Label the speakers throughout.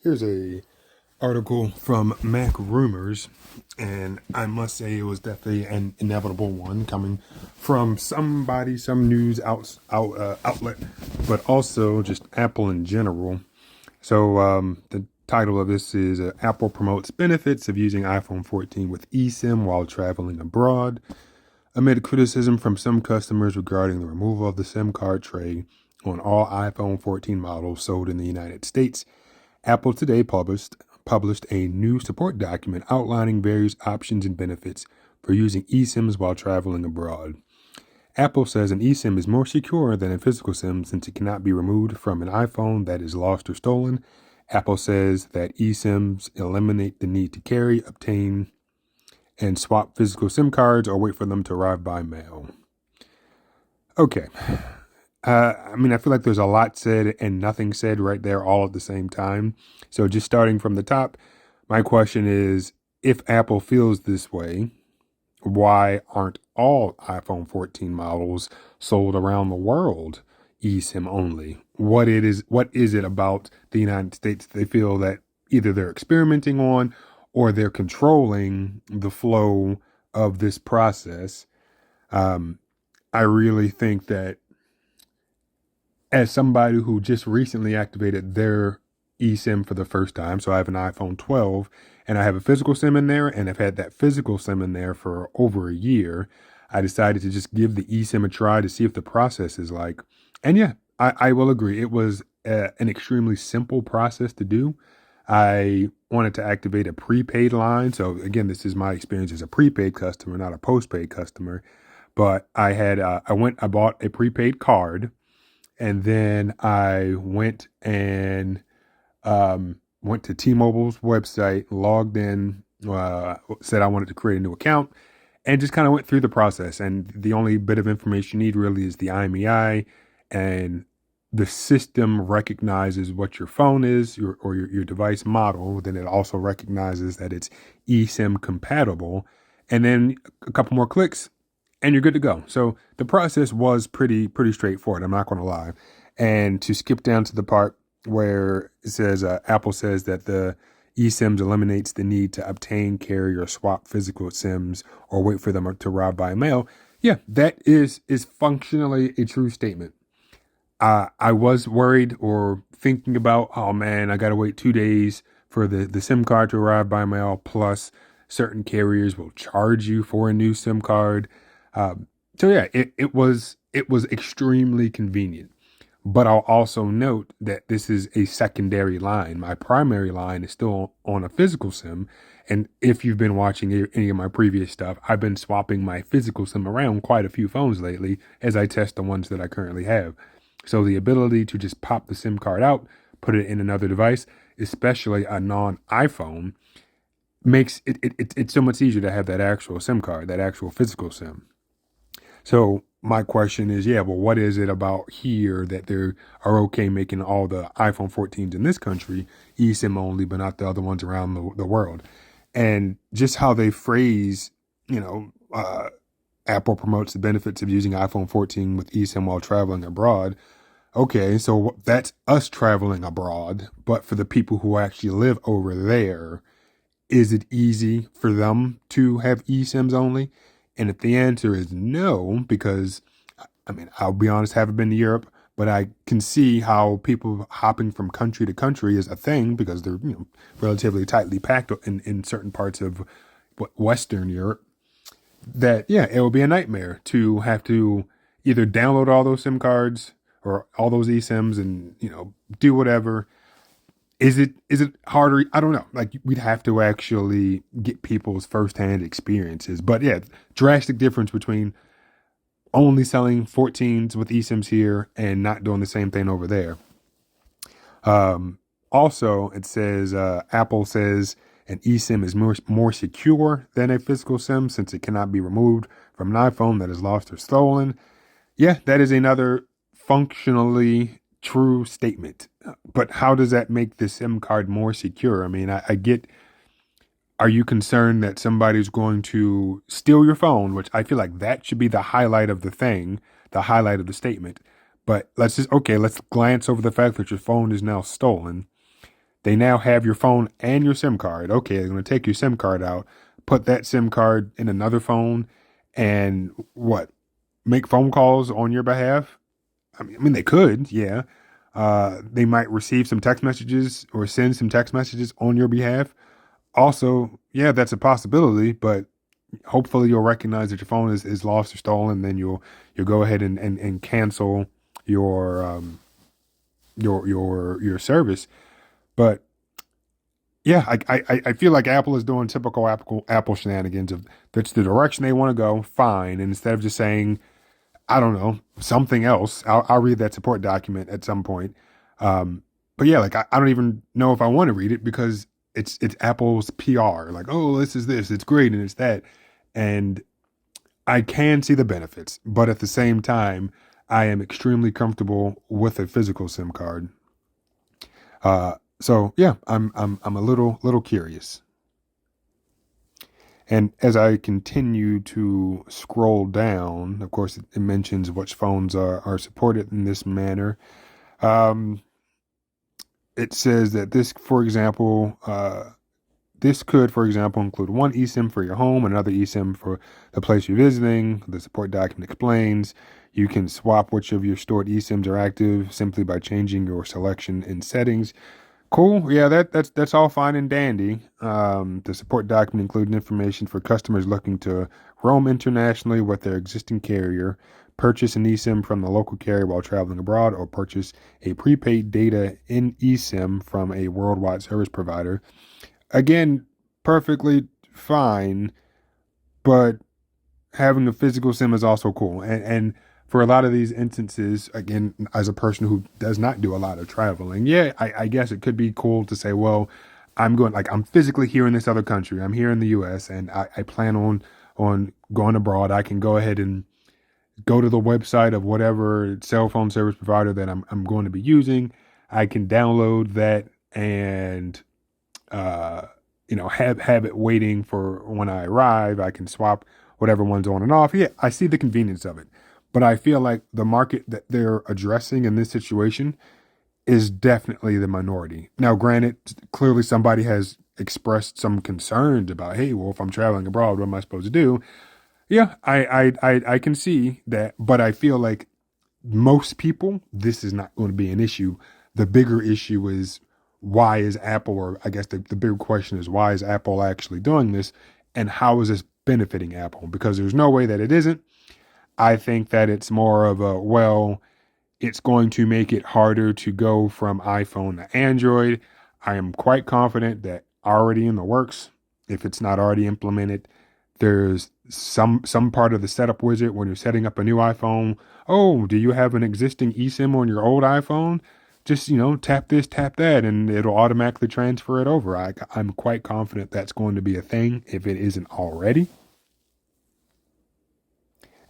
Speaker 1: Here's a article from Mac Rumors, and I must say it was definitely an inevitable one coming from somebody, some news outlet, but also just Apple in general. So the title of this is Apple promotes benefits of using iPhone 14 with eSIM while traveling abroad, amid criticism from some customers regarding the removal of the SIM card tray on all iPhone 14 models sold in the United States. Apple today published a new support document outlining various options and benefits for using eSIMs while traveling abroad. Apple says an eSIM is more secure than a physical SIM since it cannot be removed from an iPhone that is lost or stolen. Apple says that eSIMs eliminate the need to carry, obtain, and swap physical SIM cards or wait for them to arrive by mail. Okay. I feel like there's a lot said and nothing said right there all at the same time. So just starting from the top, my question is, if Apple feels this way, why aren't all iPhone 14 models sold around the world eSIM only? What is it about the United States they feel that either they're experimenting on or they're controlling the flow of this process? I really think that as somebody who just recently activated their eSIM for the first time, so I have an iPhone 12 and I have a physical SIM in there, and I've had that physical SIM in there for over a year. I decided to just give the eSIM a try to see if the process is like. And yeah, I will agree. It was an extremely simple process to do. I wanted to activate a prepaid line. So again, this is my experience as a prepaid customer, not a postpaid customer. But I bought a prepaid card, and then I went to T-Mobile's website, logged in, said I wanted to create a new account, and just kind of went through the process. And the only bit of information you need really is the IMEI, and the system recognizes what your phone is, your device model. Then it also recognizes that it's eSIM compatible, and then a couple more clicks, and you're good to go. So the process was pretty straightforward. I'm not going to lie. And to skip down to the part where it says Apple says that the eSIMs eliminates the need to obtain, carry, or swap physical SIMs or wait for them to arrive by mail. Yeah, that is functionally a true statement. I was worried or thinking about, oh man, I got to wait 2 days for the SIM card to arrive by mail. Plus, certain carriers will charge you for a new SIM card. So yeah, it was extremely convenient. But I'll also note that this is a secondary line. My primary line is still on a physical SIM. And if you've been watching any of my previous stuff, I've been swapping my physical SIM around quite a few phones lately as I test the ones that I currently have. So the ability to just pop the SIM card out, put it in another device, especially a non-iPhone, makes it's so much easier to have that actual SIM card, that actual physical SIM. So my question is, yeah, well, what is it about here that they are okay making all the iPhone 14s in this country eSIM only, but not the other ones around the world? And just how they phrase, you know, Apple promotes the benefits of using iPhone 14 with eSIM while traveling abroad. Okay, so that's us traveling abroad, but for the people who actually live over there, is it easy for them to have eSIMs only? And if the answer is no, because I'll be honest, haven't been to Europe, but I can see how people hopping from country to country is a thing because they're relatively tightly packed in certain parts of Western Europe. That yeah, it will be a nightmare to have to either download all those SIM cards or all those eSIMs and do whatever. Is it harder? I don't know. Like we'd have to actually get people's firsthand experiences. But yeah, drastic difference between only selling 14s with eSIMs here and not doing the same thing over there. Also, it says Apple says an eSIM is more secure than a physical SIM since it cannot be removed from an iPhone that is lost or stolen. Yeah, that is another functionally true statement. But how does that make the SIM card more secure? I mean, I get, are you concerned that somebody's going to steal your phone, which I feel like that should be the highlight of the thing, the highlight of the statement. But let's glance over the fact that your phone is now stolen. They now have your phone and your SIM card. Okay, they're going to take your SIM card out, put that SIM card in another phone, and what? Make phone calls on your behalf? I mean, they could, yeah. They might receive some text messages or send some text messages on your behalf. Also, yeah, that's a possibility, but hopefully you'll recognize that your phone is lost or stolen, then you'll go ahead and cancel your your service. But yeah, I feel like Apple is doing typical Apple shenanigans of that's the direction they want to go, fine. And instead of just saying, I don't know, something else, I'll read that support document at some point. But yeah, like I don't even know if I want to read it because it's Apple's PR. Like, oh, this is this, it's great, and it's that. And I can see the benefits, but at the same time, I am extremely comfortable with a physical SIM card. So yeah, I'm a little curious. And as I continue to scroll down, of course, it mentions which phones are supported in this manner. Um, it says that this could, for example, include one eSIM for your home, another eSIM for the place you're visiting. The support document explains you can swap which of your stored eSIMs are active simply by changing your selection in settings. Cool. Yeah, that's all fine and dandy. The support document includes information for customers looking to roam internationally with their existing carrier, purchase an eSIM from the local carrier while traveling abroad, or purchase a prepaid data in eSIM from a worldwide service provider. Again, perfectly fine, but having a physical SIM is also cool. And for a lot of these instances, again, as a person who does not do a lot of traveling, yeah, I guess it could be cool to say, well, I'm physically here in this other country. I'm here in the US and I plan on going abroad. I can go ahead and go to the website of whatever cell phone service provider that I'm going to be using. I can download that and uh, have it waiting for when I arrive. I can swap whatever one's on and off. Yeah, I see the convenience of it, but I feel like the market that they're addressing in this situation is definitely the minority. Now, granted, clearly somebody has expressed some concerns about, hey, well, if I'm traveling abroad, what am I supposed to do? Yeah, I can see that, but I feel like most people, this is not going to be an issue. The bigger issue is why is Apple, or I guess the bigger question is why is Apple actually doing this and how is this benefiting Apple? Because there's no way that it isn't. I think that it's more of a, well, it's going to make it harder to go from iPhone to Android. I am quite confident that already in the works, if it's not already implemented, there's some part of the setup wizard when you're setting up a new iPhone. Oh, do you have an existing eSIM on your old iPhone? Just, tap this, tap that, and it'll automatically transfer it over. I'm quite confident that's going to be a thing if it isn't already.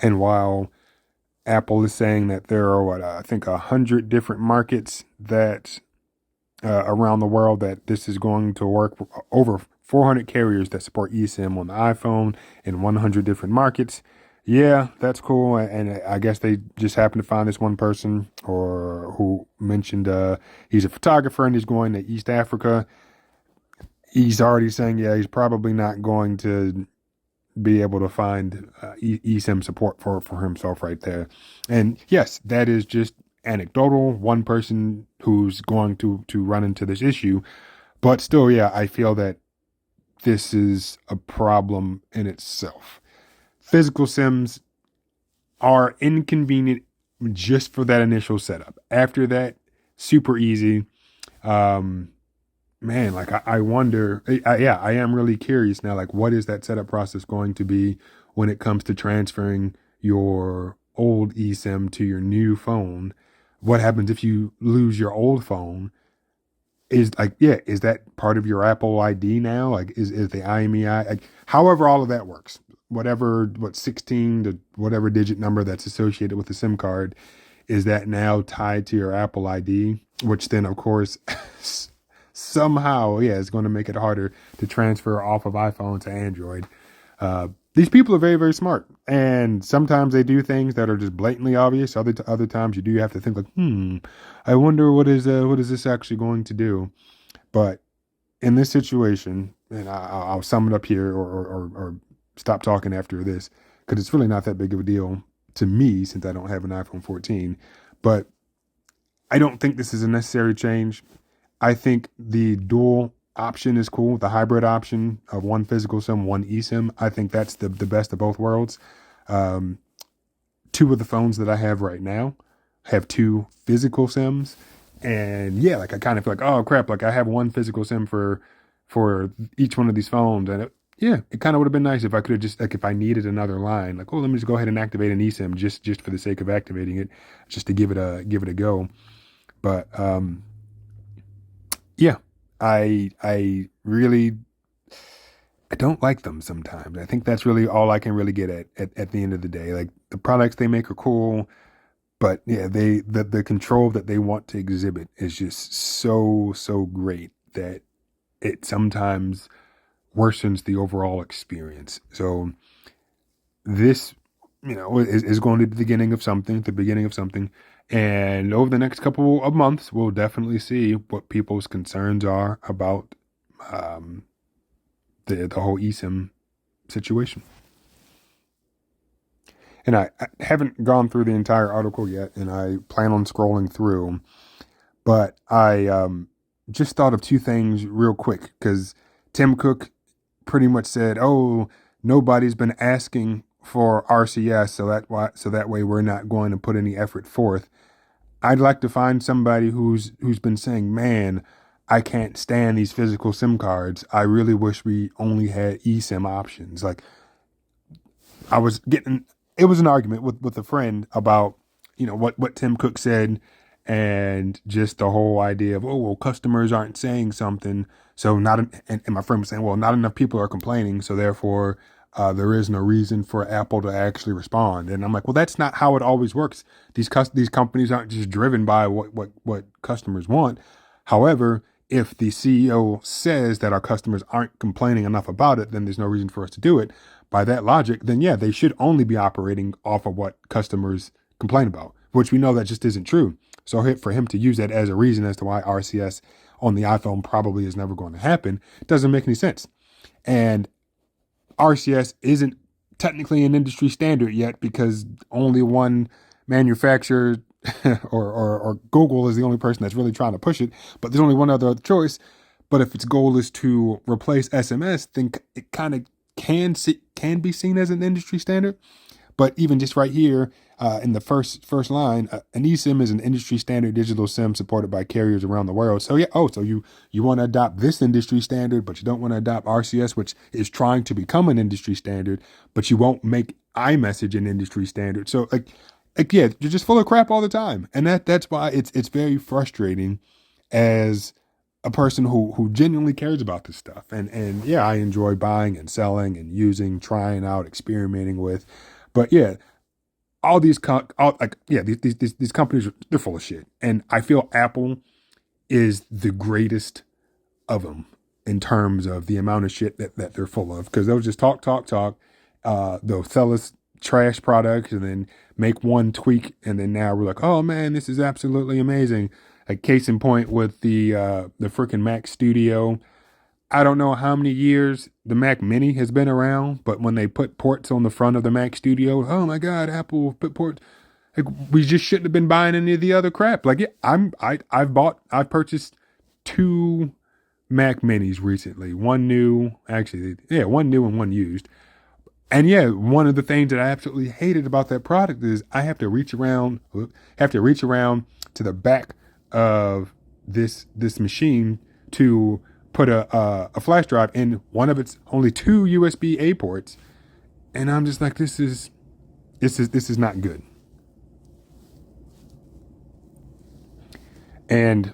Speaker 1: And while Apple is saying that there are I think 100 different markets that around the world that this is going to work. Over 400 carriers that support eSIM on the iPhone in 100 different markets. Yeah, that's cool. And I guess they just happened to find this one person or who mentioned he's a photographer and he's going to East Africa. He's already saying, yeah, he's probably not going to be able to find eSIM support for himself right there. And yes, that is just anecdotal. One person who's going to run into this issue, but still, yeah, I feel that this is a problem in itself. Physical SIMs are inconvenient just for that initial setup. After that, super easy. Um, Man, like I wonder, yeah, I am really curious now. Like, what is that setup process going to be when it comes to transferring your old eSIM to your new phone? What happens if you lose your old phone? Is like, yeah, is that part of your Apple ID now? Like, is the IMEI, like, however, all of that works, what 16 to whatever digit number that's associated with the SIM card, is that now tied to your Apple ID? Which then, of course, somehow, yeah, it's going to make it harder to transfer off of iPhone to Android. These people are very, very smart, and sometimes they do things that are just blatantly obvious. Other times, you do have to think like, I wonder what is this actually going to do. But in this situation, and I'll sum it up here, or stop talking after this, because it's really not that big of a deal to me since I don't have an iPhone 14. But I don't think this is a necessary change. I think the dual option is cool. The hybrid option of one physical SIM, one eSIM. I think that's the best of both worlds. Um, Two of the phones that I have right now have two physical SIMs, and yeah, like I kind of feel like, oh crap, like I have one physical SIM for each one of these phones, and yeah, it kind of would have been nice if I could have just like if I needed another line, like, oh, let me just go ahead and activate an eSIM just for the sake of activating it, just to give it a go. But yeah, I really I don't like them sometimes. I think that's really all I can really get at the end of the day. Like the products they make are cool, but yeah, the control that they want to exhibit is just so great that it sometimes worsens the overall experience. So this, is going to be the beginning of something, and over the next couple of months, we'll definitely see what people's concerns are about um, the whole eSIM situation. And I haven't gone through the entire article yet, and I plan on scrolling through. But I just thought of two things real quick because Tim Cook pretty much said, "Oh, nobody's been asking for RCS, so that way we're not going to put any effort forth." I'd like to find somebody who's been saying, "Man, I can't stand these physical SIM cards. I really wish we only had eSIM options." Like I was getting it was an argument with a friend about what Tim Cook said, and just the whole idea of, oh well, customers aren't saying something, so not and my friend was saying, well, not enough people are complaining, so therefore there is no reason for Apple to actually respond. And I'm like, well, that's not how it always works. These companies aren't just driven by what customers want. However, if the CEO says that our customers aren't complaining enough about it, then there's no reason for us to do it. By that logic, then yeah, they should only be operating off of what customers complain about, which we know that just isn't true. So for him to use that as a reason as to why RCS on the iPhone probably is never going to happen doesn't make any sense. And RCS isn't technically an industry standard yet because only one manufacturer or Google is the only person that's really trying to push it. But there's only one other choice. But if its goal is to replace SMS, then it kind of can be seen as an industry standard. But even just right here in the first line, an eSIM is an industry standard digital SIM supported by carriers around the world. So yeah, so you want to adopt this industry standard, but you don't want to adopt RCS, which is trying to become an industry standard, but you won't make iMessage an industry standard. So yeah, you're just full of crap all the time, and that's why it's very frustrating as a person who genuinely cares about this stuff. And yeah, I enjoy buying and selling and using, trying out, experimenting with. But yeah, all these these companies, they're full of shit, and I feel Apple is the greatest of them in terms of the amount of shit that they're full of, because they'll just talk. They'll sell us trash products and then make one tweak, and then now we're like, oh man, this is absolutely amazing. Like case in point with the freaking Mac Studio. I don't know how many years the Mac Mini has been around, but when they put ports on the front of the Mac Studio, oh my God, Apple put ports. Like we just shouldn't have been buying any of the other crap. Like yeah, I've purchased two Mac Minis recently. One new, actually, yeah, one new and one used. And yeah, one of the things that I absolutely hated about that product is I have to reach around to the back of this machine to put a flash drive in one of its only two USB-A ports, and I'm just like, this is not good. And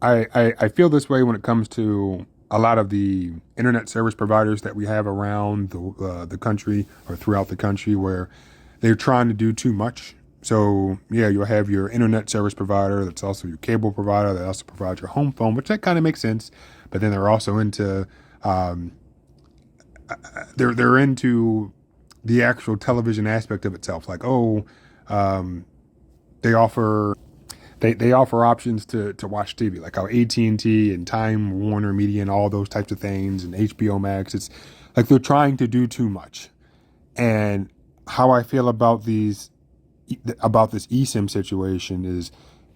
Speaker 1: I feel this way when it comes to a lot of the internet service providers that we have around the country or throughout the country, where they're trying to do too much. So yeah, you'll have your internet service provider that's also your cable provider that also provides your home phone, which that kind of makes sense. But then they're also into um, they're into the actual television aspect of itself. Like, oh, um, they offer They offer options to watch TV, like how AT&T and Time Warner Media and all those types of things, and HBO Max. It's like they're trying to do too much. And how I feel about this eSIM situation is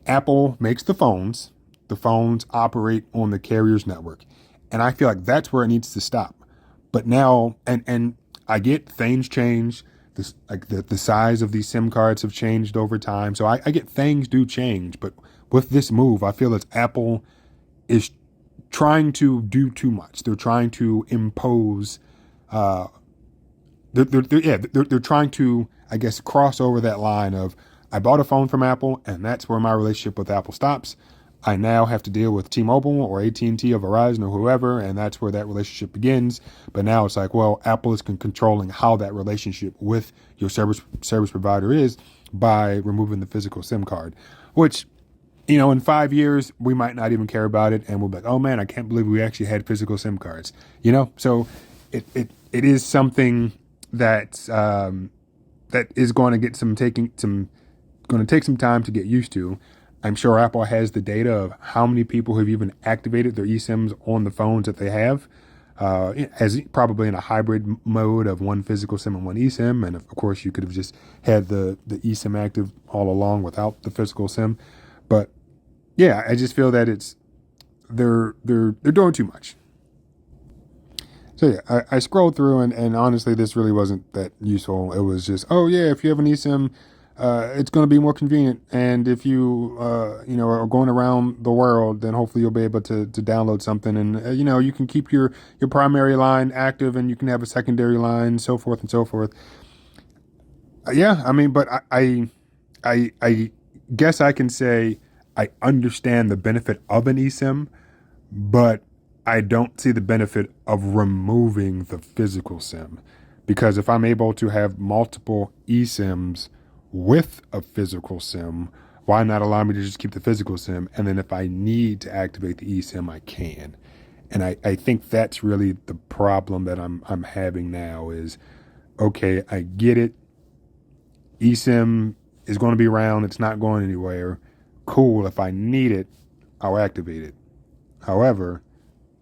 Speaker 1: Apple makes the phones. The phones operate on the carrier's network. And I feel like that's where it needs to stop. But now, and I get things change. This, like the size of these SIM cards have changed over time. So I get things do change. But with this move, I feel that Apple is trying to do too much. They're trying to impose uh, they're trying to, I guess, cross over that line of I bought a phone from Apple, and that's where my relationship with Apple stops. I now have to deal with T-Mobile or AT&T or Verizon or whoever, and that's where that relationship begins. But now it's like, well, Apple is controlling how that relationship with your service provider is by removing the physical SIM card, which, in 5 years, we might not even care about it. And we'll be like, oh man, I can't believe we actually had physical SIM cards, So it is something that, that is going to going to take some time to get used to. I'm sure Apple has the data of how many people have even activated their eSIMs on the phones that they have, as probably in a hybrid mode of one physical SIM and one eSIM. And of course, you could have just had the eSIM active all along without the physical SIM. But yeah, I just feel that they're doing too much. So yeah, I scrolled through, and honestly, this really wasn't that useful. It was just, oh yeah, if you have an eSIM, it's going to be more convenient. And if you, are going around the world, then hopefully you'll be able to download something, and you can keep your primary line active, and you can have a secondary line, so forth and so forth. Yeah, I mean, but I guess I can say I understand the benefit of an eSIM, but I don't see the benefit of removing the physical SIM, because if I'm able to have multiple eSIMs with a physical SIM, why not allow me to just keep the physical SIM? And then if I need to activate the eSIM, I can. And I think that's really the problem that I'm having now is, okay, I get it. eSIM is going to be around. It's not going anywhere. Cool. If I need it, I'll activate it. However,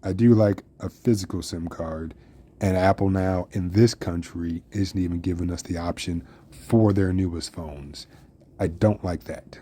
Speaker 1: I do like a physical SIM card, and Apple now in this country isn't even giving us the option for their newest phones. I don't like that.